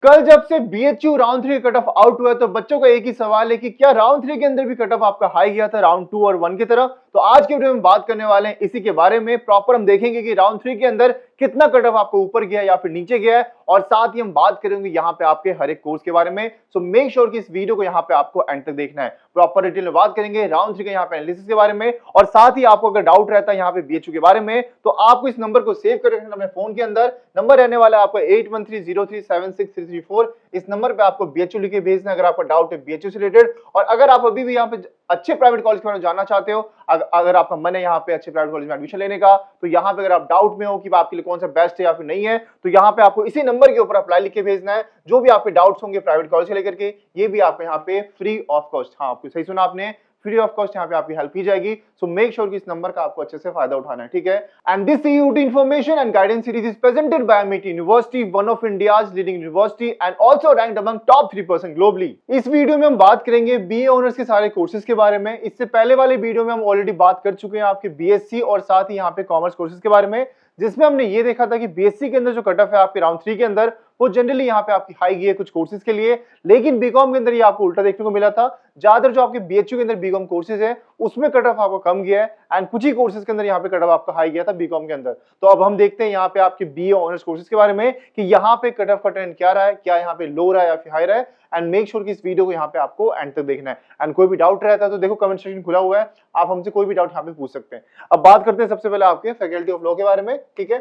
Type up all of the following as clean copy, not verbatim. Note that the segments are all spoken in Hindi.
कल जब से BHU round 3 cut off out हुआ तो बच्चों का एक ही सवाल है कि क्या राउंड 3 के अंदर भी कट ऑफ आपका हाई गया था राउंड 2 और 1 की तरह। तो आज के वीडियो में बात करने वाले हैं इसी के बारे में। प्रॉपर हम देखेंगे कि राउंड 3 के अंदर कितना कट ऑफ आपको ऊपर गया या फिर नीचे गया है, और साथ ही हम बात करेंगे यहाँ पे आपके हर एक कोर्स के बारे में। सो मेक श्योर कि इस वीडियो को यहाँ पे आपको एंड तक देखना है। प्रॉपर डिटेल में बात करेंगे राउंड 3 के यहाँ पे एनालिसिस के बारे में, और साथ ही आपको अगर डाउट रहता है यहाँ पे बीएचयू के बारे में तो आपको इस नंबर को सेव कर रखना अपने फोन के अंदर। नंबर रहने वाला है आपका 8130376334। इस नंबर पे आपको बीएचयू लिख के भेजना अगर आपका डाउट है बीएचयू से रिलेटेड। और अगर आप अभी भी यहाँ पे अच्छे प्राइवेट कॉलेज के बारे में जानना चाहते हो, अगर आपका मन है यहाँ पे अच्छे प्राइवेट कॉलेज में एडमिशन लेने का, तो यहाँ पे अगर आप डाउट में हो कि आपके लिए कौन सा बेस्ट है या फिर नहीं है, तो यहाँ पे आपको इसी नंबर के ऊपर अप्लाई लिख के भेजना है। जो भी आपके डाउट्स होंगे प्राइवेट कॉलेज से लेकर के, ये भी आपको यहाँ पे फ्री ऑफ कॉस्ट, हाँ आपको सही सुना आपने, फ्री ऑफ कॉस्ट यहाँ पे आपकी हेल्प की जाएगी। सो मेक श्योर कि इस नंबर का आपको अच्छे से फायदा उठाना है, ठीक है। And this CUT information and guidance series is presented by MIT university, one of India's leading university and also ranked among top 3% globally. इस वीडियो में हम बात करेंगे बीए ऑनर्स के सारे कोर्सेज के बारे में। इससे पहले वाले वीडियो में हम ऑलरेडी बात कर चुके हैं आपके बीएससी और साथ ही यहाँ पे कॉमर्स कोर्सेज के बारे में, जिसमें हमने ये देखा था कि बीएससी के अंदर जो कट ऑफ है आपके राउंड 3 के अंदर वो जनरली यहाँ पे आपकी हाई गई है कुछ कोर्सेज के लिए, लेकिन बीकॉम के अंदर ये आपको उल्टा देखने को मिला था। ज्यादातर जो आपके बीएचयू के अंदर बीकॉम कोर्सेज है उसमें कट ऑफ आपको कम गया है, एंड कुछ ही कोर्सेज के अंदर यहाँ पे कट ऑफ आपका हाई गया था बीकॉम के अंदर। तो अब हम देखते हैं यहाँ पे आपके बीए ऑनर्स कोर्सेज के बारे में कि यहाँ पे कट ऑफ का ट्रेंड क्या रहा है, क्या यहाँ पे लो रहा है या फिर हाई रहा है। एंड मेक श्योर कि इस वीडियो को यहाँ पे आपको एंड तक देखना है। एंड कोई भी डाउट रहता है तो देखो कमेंट सेक्शन खुला हुआ है, आप हमसे कोई भी डाउट यहाँ पे पूछ सकते हैं। अब बात करते हैं सबसे पहले आपके फैकल्टी ऑफ लॉ के बारे में, ठीक है।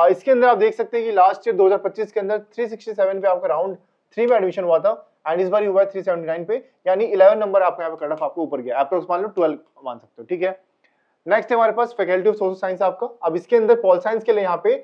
इसके अंदर आप देख सकते हैं कि लास्ट ईयर 2025 के अंदर 367 पे आपका राउंड 3 में एडमिशन हुआ था, एंड इस बार हुआ है 379 पे, यानी 11 नंबर आपका यहाँ पे कट ऑफ आपको ऊपर गया, अप्रोक्स मान लो 12 मान सकते हो, ठीक है। नेक्स्ट है हमारे पास फैकल्टी ऑफ सोशल साइंस आपका। अब इसके अंदर पॉल साइंस के लिए यहाँ पे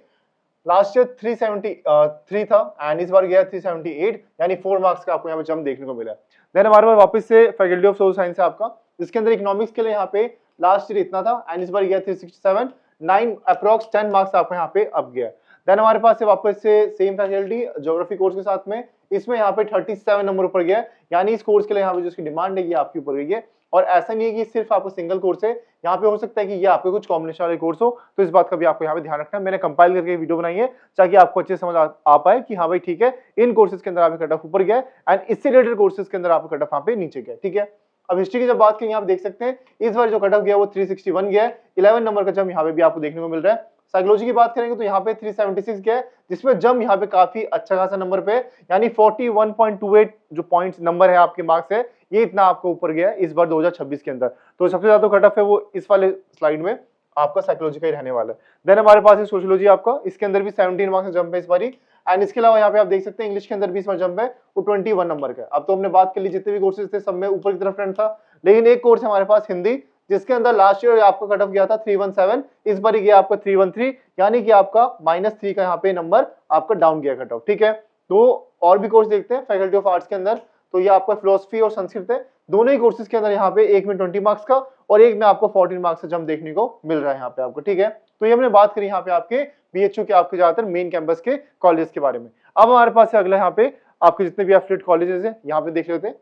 लास्ट ईयर 373 था एंड इस बार गया 378, यानी 4 मार्क्स का आपको यहाँ पे जंप देखने को मिला। देन हमारे पास वापस से फैकल्टी ऑफ सोशल साइंस है आपका, जिसके अंदर इकोनॉमिक्स के लिए यहाँ पे लास्ट ईयर इतना था एंड इस बार गया 367, 9 अप्रोक्स 10 मार्क्स आपको यहाँ पे अब गया। देन हमारे पास से वापस से सेम फैकल्टी ज्योग्राफी कोर्स के साथ में, इसमें यहाँ पे 37 नंबर ऊपर गया, यानी इस कोर्स के लिए यहाँ पे जो इसकी डिमांड है ये आपकी ऊपर गई है। और ऐसा नहीं है कि सिर्फ आपको सिंगल कोर्स है, यहाँ पे हो सकता है कि ये आपके कुछ कॉम्बिनेशन वाले कोर्स हो, तो इस बात का भी आपको यहाँ पे ध्यान रखना है। मैंने कंपाइल करके वीडियो बनाई है ताकि आपको अच्छे समझ आ पाए कि हाँ भाई ठीक है, इन कोर्सेज के अंदर आपका कट ऑफ ऊपर गया एंड इससे रिलेटेड कोर्सेज के अंदर आपका कट ऑफ यहाँ पे नीचे गया, ठीक है। अब हिस्ट्री की जब बात करें, आप देख सकते हैं इस बार जो कट ऑफ गया वो 361 गया है, 11 नंबर का जंप यहाँ पे भी आपको देखने को मिल रहा है। साइकोलॉजी की बात करेंगे तो यहाँ पे 376 गया है, जिसमें जंप यहाँ पे काफी अच्छा खासा नंबर पे, यानी 41.28 जो पॉइंट्स नंबर है आपके मार्क्स है, ये इतना आपको ऊपर गया है इस बार 2026 के अंदर। तो सबसे ज्यादा कट ऑफ है वो इस वाले स्लाइड में आपका साइकोलॉजी का ही रहने वाला है। देन हमारे पास है सोशियोलॉजी आपका, इसके अंदर भी 17 मार्क्स का जंप है इस बारी, एंड इसके अलावा यहाँ पे आप देख सकते हैं इंग्लिश के अंदर भी इस बार जंप है वो 21 नंबर का। अब तो हमने बात कर ली जितने भी कोर्सेज थे सब में ऊपर की तरफ ट्रेंड था, लेकिन एक कोर्स है हमारे पास हिंदी, जिसके अंदर लास्ट ईयर आपका कट ऑफ गया था 317, इस बार गया आपका 313, यानी कि आपका -3 का यहाँ पे नंबर आपका डाउन गया कट ऑफ, ठीक है। तो और भी कोर्स देखते हैं फैकल्टी ऑफ आर्ट्स के अंदर, तो ये आपका फिलोसफी और संस्कृत है, दोनों ही कोर्सेज के अंदर यहाँ पे एक में 20 मार्क्स का और एक में आपको 14 मार्क्स का जंप देखने को मिल रहा है यहाँ पे आपको, ठीक है। तो ये हमने बात करी यहाँ पे आपके बीएचयू के आपके ज्यादातर मेन कैंपस के कॉलेज के बारे में। अब हमारे पास है अगला यहाँ पे आपके जितने भी एफिलिएट कॉलेजेस है यहाँ पे देख लेते हैं।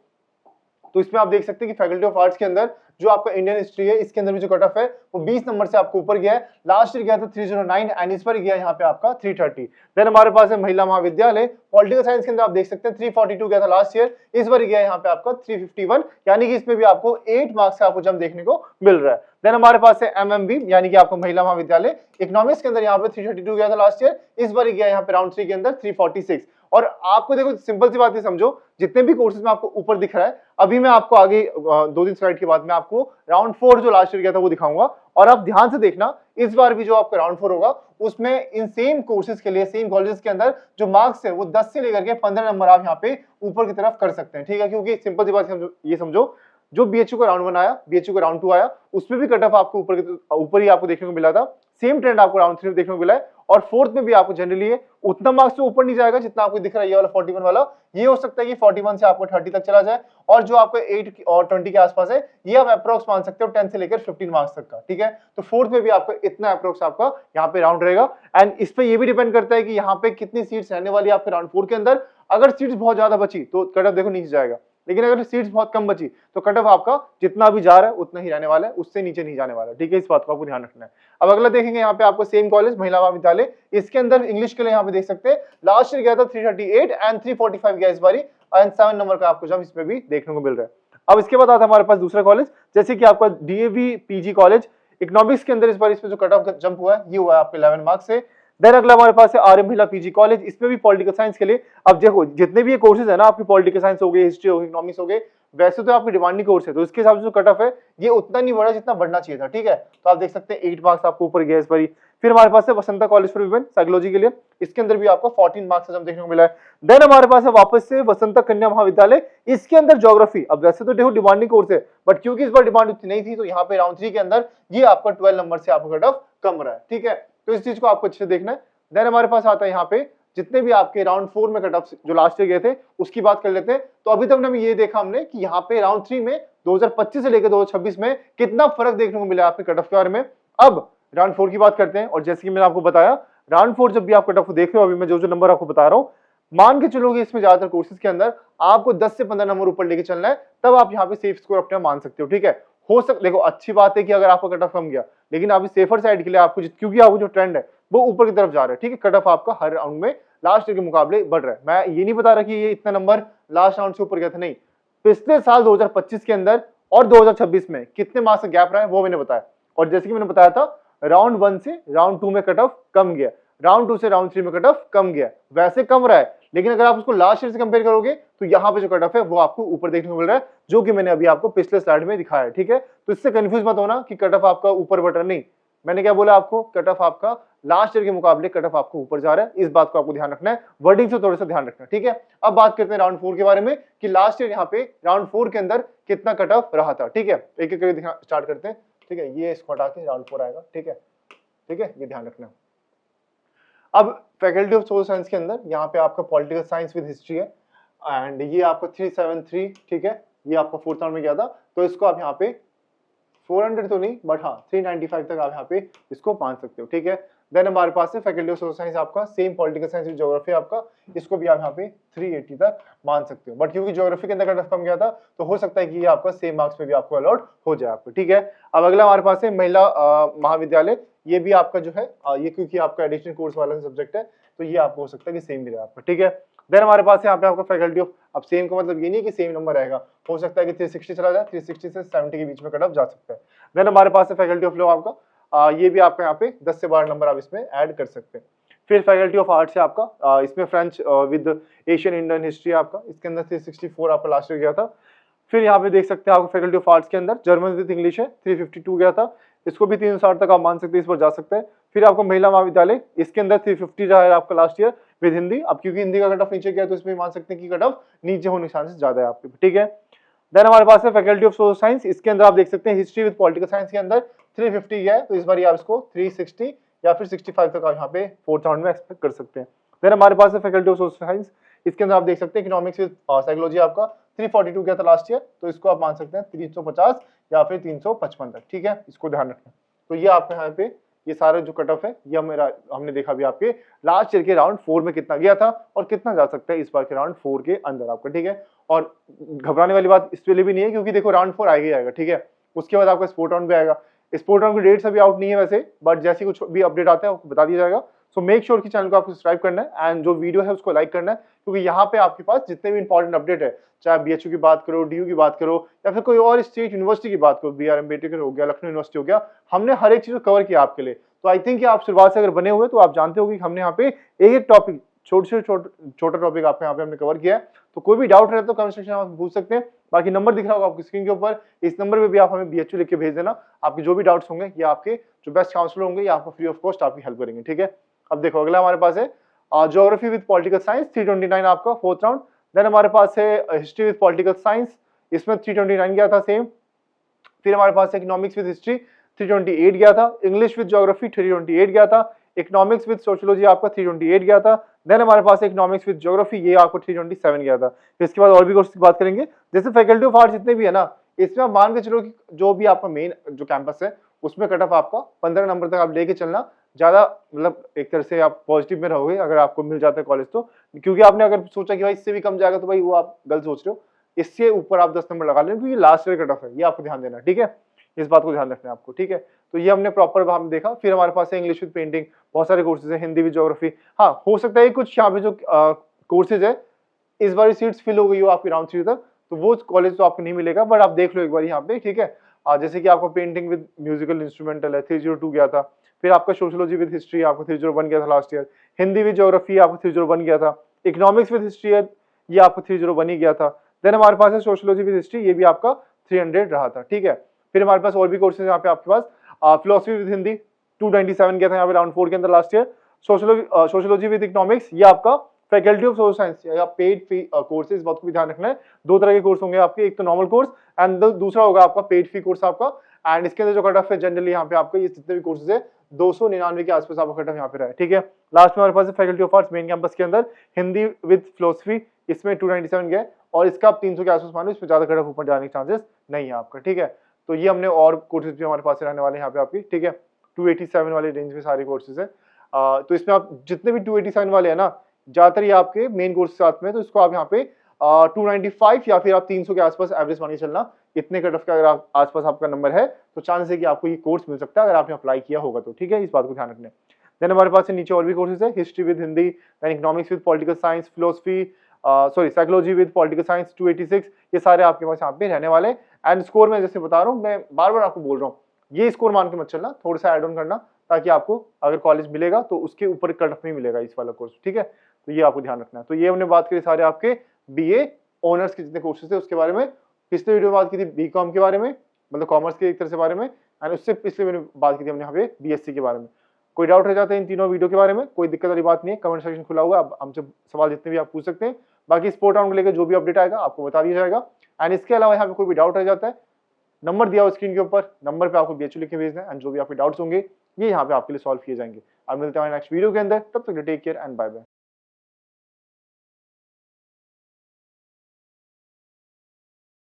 तो इसमें आप देख सकते हैं कि फैकल्टी ऑफ आर्ट्स के अंदर जो आपका इंडियन हिस्ट्री है, इसके अंदर भी जो कट ऑफ है वो 20 नंबर से आपको ऊपर गया है। लास्ट ईयर गया था 309 एंड इस पर गया यहाँ पे आपका 330। देन हमारे पास है महिला महाविद्यालय, पॉलिटिकल साइंस के अंदर आप देख सकते हैं 342 गया था लास्ट ईयर, इस बार गया यहाँ पे आपका 351, यानी कि इसमें भी आपको 8 मार्क्स का आपको जंप देखने को मिल रहा है। देन हमारे पास है एमएमबी, यानी कि आपको महिला महाविद्यालय, इकोनॉमिक्स के अंदर यहाँ पे 332 गया था लास्ट ईयर, इस बार गया यहाँ पे राउंड 3 के अंदर 346। और आपको देखो सिंपल सी बात है, समझो जितने भी कोर्सेज में आपको ऊपर दिख रहा है, अभी मैं आपको आगे 2-3 स्लाइड के बाद में आपको राउंड 4 जो लास्ट ईयर गया था वो दिखाऊंगा। और आप ध्यान से देखना इस बार भी जो आपका राउंड 4 होगा उसमें इन सेम कोर्सेज के लिए सेम कॉलेजेस के अंदर जो मार्क्स है वो 10 से लेकर के 15 नंबर आप यहाँ पे ऊपर की तरफ कर सकते हैं, ठीक है। क्योंकि सिंपल सी बात ये समझो, जो बीएचयू का राउंड 1 आया, बीएचयू का राउंड 2 आया, उसमें भी कट ऑफ आपको ऊपर ही आपको देखने को मिला था, सेम ट्रेंड आपको राउंड 3 में देखने को मिला है। और फोर्थ में भी आपको जनरली उतना मार्क्स तो ऊपर नहीं जाएगा जितना आपको दिख रहा है ये वाला 41 वाला, ये हो सकता है कि 41 से आपको 30 तक चला जाए, और जो आपको 8 और 20 के आसपास है ये आप अप्रोक्स मान सकते हो 10 से लेकर 15 मार्क्स तक का, ठीक है। तो फोर्थ में भी आपको इतना अप्रोक्स आपका यहाँ पे राउंड रहेगा। एंड इस पे ये भी डिपेंड करता है कि यहाँ पे कितनी सीट्स रहने वाली है आपके राउंड 4 के अंदर। अगर सीट्स बहुत ज्यादा बची तो कट ऑफ देखो नीचे जाएगा, लेकिन अगर सीट्स बहुत कम बची तो कट ऑफ आपका जितना भी जा रहा है उतना ही रहने वाला है, उससे नीचे नहीं जाने वाला, ठीक है, इस बात को आपको ध्यान रखना है। अब अगला देखेंगे यहाँ पे आपको सेम कॉलेज महिला महाविद्यालय, इसके अंदर इंग्लिश के लिए यहाँ पे देख सकते हैं लास्ट ईयर गया था 338 एंड 345 गया इस बारी, एंड 7 नंबर का आपको जब इसमें भी देखने को मिल रहा है। अब इसके बाद आता है हमारे पास दूसरा कॉलेज, जैसे कि आपका डीएवी पीजी कॉलेज इकोनॉमिक्स के अंदर इस बार इसमें जो कट ऑफ जंप हुआ है ये हुआ है आपके 11 मार्क्स से। देन अगला हमारे पास है आर्य महिला पीजी कॉलेज, इसमें भी पॉलिटिकल साइंस के लिए, अब देखो जितने भी ये कोर्सेज है ना आपकी पॉलिटिकल साइंस हो गए, हिस्ट्री हो गई, इकोनॉमिक्स हो गए, वैसे तो आपकी डिमांडिंग कोर्स है तो इसके हिसाब से जो कट ऑफ है ये उतना नहीं बढ़ा जितना बढ़ना चाहिए था, ठीक है। तो आप देख सकते हैं 8 मार्क्स आपको ऊपर गया इस बारी। फिर हमारे पास है Vasanta college for women psychology के लिए, इसके अंदर भी आपको 14 मार्क्स जब देखने को मिला है। देन हमारे पास है वापस से वसंता कन्या महाविद्यालय, इसके अंदर ज्योग्राफी, अब वैसे तो देखो डिमांडिंग कोर्स है बट क्योंकि इस बार डिमांड उतनी नहीं थी तो यहाँ पे राउंड 3 के अंदर ये आपका 12 नंबर से आपका कट ऑफ कम रहा है, ठीक है। तो इस चीज को आपको अच्छे से देखना है। देन हमारे पास आता है यहाँ पे जितने भी आपके राउंड 4 में कट ऑफ जो लास्ट ईयर गए थे उसकी बात कर लेते हैं। तो अभी तक हमने ये देखा हमने कि यहाँ पे राउंड 3 में 2025 से लेकर 2026 में कितना फर्क देखने को मिला आपके कट ऑफ के बारे में। अब राउंड 4 की बात करते हैं, और जैसे कि मैंने आपको बताया राउंड 4 जब भी आप कट ऑफ देख रहे हो, अभी मैं जो नंबर आपको बता रहा हूँ मान के चलोगे इसमें ज्यादातर कोर्सेज के अंदर आपको 10 से 15 नंबर ऊपर लेके चलना है, तब आप यहाँ पे सेफ स्कोर अपने मान सकते हो, ठीक है। हो सकता देखो अच्छी बात है कि अगर आपका कट ऑफ कम गया लेकिन आप सेफर साइड के लिए आपको क्योंकि आपको जो ट्रेंड है वो ऊपर की तरफ जा रहा है, ठीक है, कट ऑफ आपका हर राउंड में लास्ट ईयर के मुकाबले बढ़ रहा है। मैं ये नहीं बता रहा कि ये इतना नंबर लास्ट राउंड से ऊपर गया था, नहीं, पिछले साल 2025 के अंदर और 2026 में कितने मार्क्स का गैप रहा है वो मैंने बताया। और जैसे कि मैंने बताया था राउंड 1 से राउंड 2 में कट ऑफ कम गया, राउंड 2 से राउंड 3 में कट ऑफ कम गया, वैसे कम रहा है, लेकिन अगर आप उसको लास्ट ईयर से कंपेयर करोगे तो यहाँ पे जो कट ऑफ है वो आपको ऊपर देखने को मिल रहा है, जो कि मैंने अभी आपको पिछले स्लाइड में दिखाया है, ठीक है। तो इससे कंफ्यूज मत होना कि कट ऑफ आपका ऊपर बढ़ रहा, नहीं, मैंने क्या बोला आपको, कट ऑफ आपका लास्ट ईयर के मुकाबले कट ऑफ आपको ऊपर जा रहा है, इस बात को आपको ध्यान रखना है, वर्डिंग से थोड़ा सा ध्यान रखना है, ठीक है। अब बात करते हैं राउंड 4 के बारे में कि लास्ट ईयर यहाँ पे राउंड 4 के अंदर कितना कट ऑफ रहा था, ठीक है। एक एक करके स्टार्ट करते हैं, ठीक है, ये इसको हटा के राउंड 4 आएगा, ठीक है, ठीक है, ये ध्यान रखना। अब फैकल्टी ऑफ सोशल साइंस के अंदर यहाँ पे आपका पॉलिटिकल साइंस विद हिस्ट्री है एंड ये आपको 373, ठीक है, ये आपका 4th राउंड में गया था, तो इसको आप यहाँ पे 400 तो नहीं बट हाँ 395 तक आप यहाँ पे इसको मान सकते हो, ठीक है। देन हमारे पास है फैकल्टी ऑफ सोशल साइंस आपका same political science with geography आपका, इसको भी आप यहाँ पे 380 तक मान सकते हो, बट क्योंकि ज्योग्राफी के अंदर कट ऑफ कम गया था तो हो सकता है कि ये आपका सेम मार्क्स में भी आपको अलॉट हो जाए आपको, ठीक है। अब अगला हमारे पास है महिला महाविद्यालय, ये भी आपका जो है ये क्योंकि आपका एडिशनल कोर्स वाला सब्जेक्ट है तो ये आपको हो सकता है कि सेम भी रहे आपका, ठीक है। देन हमारे पास यहाँ पे आपका फैकल्टी ऑफ, अब सेम का मतलब ये नहीं कि सेम नंबर रहेगा, हो सकता है कि 360 चला जाए, 360 से 70 के बीच में कट ऑफ जा सकता है। देन हमारे पास है फैकल्टी ऑफ लॉ आपका, ये भी आपका यहाँ पे 10 से 12 नंबर आप इसमें ऐड कर सकते हैं। फिर फैकल्टी ऑफ आर्ट्स है आपका, इसमें French with Asian Indian history आपका, इसके अंदर 364 आपका लास्ट ईयर गया था। फिर यहाँ पे देख सकते हैं आपको फैकल्टी ऑफ आर्ट्स के अंदर जर्मन विद इंग्लिश है 352 गया था, इसको भी 360 तक आप मान सकते हैं, इस पर जा सकते हैं। फिर आपको महिला महाविद्यालय, इसके अंदर 350 रहा है आपका लास्ट ईयर विद हिंदी, अब क्योंकि हिंदी का कट ऑफ नीचे गया तो इसमें मान सकते हैं कि कट ऑफ नीचे होने के चांसेस ज्यादा है आपके, ठीक है। देन हमारे पास है फैकल्टी ऑफ सोशल साइंस, इसके अंदर आप देख सकते हैं हिस्ट्री विद पॉलिटिकल साइंस के अंदर 350 गया है, तो इस बार आप इसको 360 या फिर 65 तक आप यहाँ पे 4th राउंड में एक्सपेक्ट कर सकते हैं। देन हमारे पास है फैकल्टी ऑफ सोशल साइंस, इसके अंदर आप देख सकते हैं इकोनॉमिक्स विद साइकोलॉजी आपका 342 गया था लास्ट ईयर, तो इसको आप मान सकते हैं 350 या फिर 355 तक, ठीक है, इसको ध्यान रखना। तो ये आपके यहाँ पे ये सारे जो कट ऑफ है ये हमने देखा भी आपके लास्ट ईयर के राउंड 4 में कितना गया था और कितना जा सकता है इस बार के राउंड 4 के अंदर आपका, ठीक है। और घबराने वाली बात इस लिए भी नहीं है क्योंकि देखो राउंड 4 आएगा ही आएगा, ठीक है। उसके बाद आपका स्पोर्ट राउंड भी आएगा, स्पोर्ट राउंड की डेट्स अभी आउट नहीं है वैसे, बट जैसे कुछ भी अपडेट आता है आपको बता दिया जाएगा। सो मेक श्योर कि चैनल को आपको सब्सक्राइब करना है एंड जो वीडियो है उसको लाइक करना है, क्योंकि यहाँ पे आपके पास जितने भी इंपॉर्टेंट अपडेट है, चाहे बीएचयू की बात करो, डीयू की बात करो या फिर कोई और स्टेट यूनिवर्सिटी की बात करो, बीआर अम्बेडकर हो गया, लखनऊ यूनिवर्सिटी हो गया, हमने हर एक चीज को कवर किया आपके लिए। तो आई थिंक आप शुरुआत से अगर बने हुए तो आप जानते होंगे कि हमने यहाँ पे एक टॉपिक छोटा टॉपिक आपको यहाँ पे हमने कवर किया है। तो कोई भी डाउट रहता है तो कमेंट सेक्शन में आप पूछ सकते हैं, बाकी नंबर दिख रहा होगा आपकी स्क्रीन के ऊपर, इस नंबर पे भी आप हमें बीएचयू लिख के भेज देना, आपके जो भी डाउट्स होंगे ये आपके जो बेस्ट काउंसलर होंगे ये आपको फ्री ऑफ कॉस्ट आपकी हेल्प करेंगे, ठीक है। अब देखो अगला हमारे पास है ज्योग्राफी विद पॉलिटिकल साइंस 329 आपका 4th राउंड। देन हमारे पास है हिस्ट्री विद पॉलिटिकल साइंस, इसमें 329 गया था सेम। फिर हमारे पास इकोनॉमिक्स विद हिस्ट्री 328 गया था, इंग्लिश विद ज्योग्राफी 328 गया था, इकोनॉमिक्स विद सोशियोलॉजी आपका 328 गया था। देन हमारे पास इकोनॉमिक्स विद ज्योग्राफी ये आपको 327 गया था। फिर इसके बाद और भी कोर्स की बात करेंगे, जैसे फैकल्टी ऑफ आर्ट्स जितने भी है ना, इसमें आप मान के चलो कि जो भी आपका मेन जो कैंपस है उसमें कट ऑफ आपका 15 नंबर तक आप लेके चलना, ज्यादा मतलब एक तरह से आप पॉजिटिव में रहोगे अगर आपको मिल जाता है कॉलेज तो, क्योंकि आपने अगर सोचा कि भाई इससे भी कम जाएगा तो भाई वो आप गलत सोच रहे हो। इससे ऊपर आप 10 नंबर लगा लें क्योंकि लास्ट ईयर कट ऑफ है, ये आपको ध्यान देना, ठीक है, इस बात को ध्यान रखना है आपको, ठीक है। तो ये हमने प्रॉपर हम देखा। फिर हमारे पास है इंग्लिश विद पेंटिंग, बहुत सारे कोर्सेज है, हिंदी विद ज्योग्राफी। हाँ, हो सकता है कुछ यहाँ पे जो कोर्सेज है इस बार सीट्स फिल हो गई हो आपकी राउंड 3 तक, तो वो कॉलेज तो आपको नहीं मिलेगा, बट आप देख लो एक बार यहाँ पे, ठीक है। जैसे कि आपको पेंटिंग विद म्यूजिकल इंस्ट्रूमेंटल है, 302 गया था। फिर आपका सोशियोलॉजी विद हिस्ट्री आपको 301 गया था last year. Hindi with geography आपको 301 गया था। इकोनॉमिक्स विद हिस्ट्री है, ये आपको 301 ही गया था। देन हमारे पास है सोशियोलॉजी विद हिस्ट्री, ये भी आपका 300 रहा था, ठीक है। फिर हमारे पास और भी कोर्सेज यहाँ पे आपके पास, फिलोसफी विद हिंदी 297 गया था यहाँ पे राउंड 4 के अंदर last year. Sociology with economics, ये आपका फैकल्टी ऑफ सोशल साइंस या पेड फी कोर्सेज, इस बात को भी ध्यान रखना है। दो तरह के कोर्स होंगे आपके, एक तो नॉर्मल कोर्स एंड दूसरा होगा आपका पेड फी कोर्स आपका। एंड इसके अंदर जो कट ऑफ है जनरली यहाँ पे आपको ये जितने भी कोर्सेज है 299 के आसपास आपका कट ऑफ यहाँ पे रहा है, ठीक है। लास्ट में हमारे पास faculty of arts main campus के अंदर हिंदी विद फिलोसफी, इसमें 297 गया और इसका आप 300 के आसपास मानो, इसमें ज्यादा कट ऑफ ऊपर जाने के चांसेस नहीं है आपका, ठीक है। तो ये हमने और कोर्सेज भी हमारे पास रहने वाले हैं यहाँ पे आपकी, ठीक है। 287 वाले रेंज में सारे कोर्सेज है। तो इसमें आप जितने भी 287 वाले है ना, ज्यादातर ये आपके मेन कोर्स के साथ में, तो इसको आप यहाँ पे 295 या फिर आप 300 के आसपास एवरेज मान के चलना। इतने कट ऑफ का अगर आप आसपास आपका नंबर है तो चांस है कि आपको ये कोर्स मिल सकता है अगर आपने अप्लाई किया होगा तो, ठीक है, इस बात को ध्यान रखना है। देन हमारे पास नीचे और भी कोर्सेज है, history with Hindi, then economics with political science, philosophy psychology with political science 286, ये सारे आपके पास यहाँ पे रहने वाले। एंड स्कोर में जैसे बता रहा हूँ, मैं बार बार आपको बोल रहा हूँ, ये स्कोर मान के मत चलना, थोड़ा सा एड ऑन करना ताकि आपको अगर कॉलेज मिलेगा तो उसके ऊपर कट ऑफ नहीं मिलेगा इस वाला कोर्स, ठीक है। तो ये आपको ध्यान रखना है। तो ये हमने बात करी सारे आपके बीए ऑनर्स के जितने कोर्सेज थे उसके बारे में। पिछले वीडियो में बात की थी बीकॉम के बारे में, मतलब कॉमर्स के एक तरह से बारे में, एंड उससे पिछले वीडियो में बात की थी हमने यहाँ पे बीएससी के बारे में। कोई डाउट रह जाता है इन तीनों वीडियो के बारे में, कोई दिक्कत वाली बात नहीं है, कमेंट सेक्शन खुला हुआ है, आप हमसे सवाल जितने भी आप पूछ सकते हैं। बाकी स्पोर्ट राउंड को लेकर जो भी अपडेट आएगा आपको बता दिया जाएगा। एंड इसके अलावा यहाँ पे कोई भी डाउट रह जाता है, नंबर दिया हो स्क्रीन के ऊपर, नंबर पे आपको बीएचयू लिख के भेजना है एंड जो भी आपके डाउट्स होंगे ये यहाँ पे आपके लिए सॉल्व किए जाएंगे। अब मिलते हैं नेक्स्ट वीडियो के अंदर, तब तक take care and bye bye.